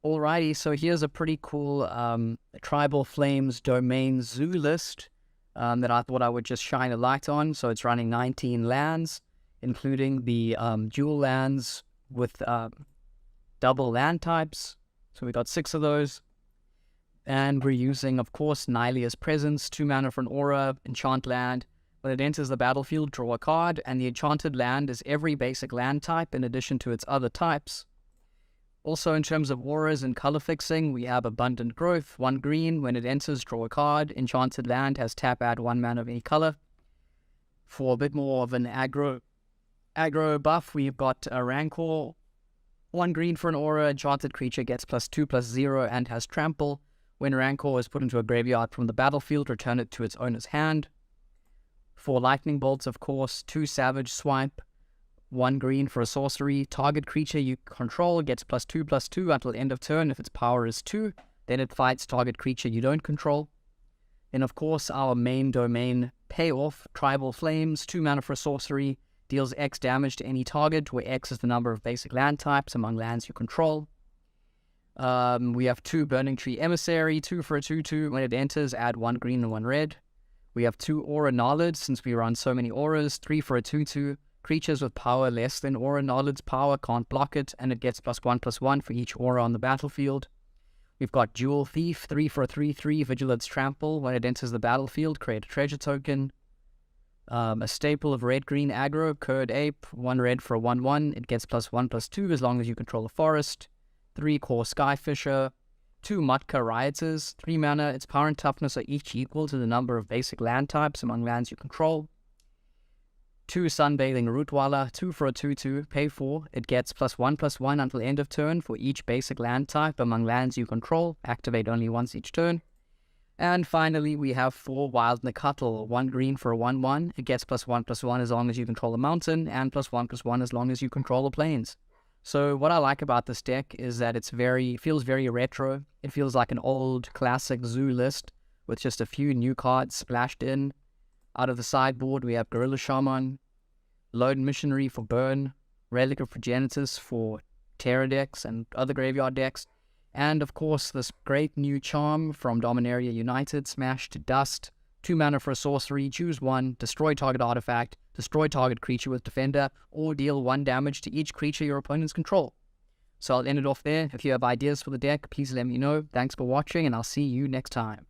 Alrighty, so here's a pretty cool Tribal Flames domain zoo list that I thought I would just shine a light on. So it's running 19 lands, including the dual lands with double land types. So we got 6 of those. And we're using, of course, Nylea's Presence, 2 mana for an aura, enchant land. When it enters the battlefield, draw a card, and the enchanted land is every basic land type in addition to its other types. Also, in terms of auras and color fixing, we have Abundant Growth, 1 green. When it enters, draw a card. Enchanted land has tap, add 1 mana of any color. For a bit more of an aggro buff, we've got a Rancor, 1 green for an aura. Enchanted creature gets +2/+0 and has trample. When Rancor is put into a graveyard from the battlefield, return it to its owner's hand. For lightning bolts, of course, 2 savage swipe, 1 green for a sorcery. Target creature you control gets +2/+2 until end of turn. If its power is 2, then it fights target creature you don't control. And of course, our main domain payoff, Tribal Flames, 2 mana for a sorcery, deals X damage to any target, where X is the number of basic land types among lands you control. We have 2 Burning Tree Emissary, 2 for a 2/2. When it enters, add 1 green and 1 red. We have 2 Aura Knowledge, since we run so many auras, 3 for a 2/2. Creatures with power less than Aura Knowledge's power can't block it, and it gets +1/+1 for each aura on the battlefield. We've got Jewel Thief, 3 for a 3/3, Vigilance Trample. When it enters the battlefield, create a treasure token. A staple of red-green aggro, Curd Ape, 1 red for a 1/1. It gets +1/+2 as long as you control a forest. 3 Core Skyfisher, 2 Mutka Rioters, 3 mana. Its power and toughness are each equal to the number of basic land types among lands you control. 2 Sunbathing Rootwalla, 2 for a 2/2, pay 4. It gets +1/+1 until end of turn for each basic land type among lands you control. Activate only once each turn. And finally, we have 4 Wild Nicuttle, 1 green for a 1/1. It gets +1/+1 as long as you control a mountain, and +1/+1 as long as you control the plains. So what I like about this deck is that it feels very retro. It feels like an old classic zoo list with just a few new cards splashed in. Out of the sideboard, we have Gorilla Shaman, Lone Missionary for burn, Relic of Progenitus for Terra decks and other graveyard decks, and of course this great new charm from Dominaria United, Smash to Dust. 2 mana for a sorcery, choose 1, destroy target artifact, destroy target creature with Defender, or deal 1 damage to each creature your opponents control. So I'll end it off there. If you have ideas for the deck, please let me know. Thanks for watching, and I'll see you next time.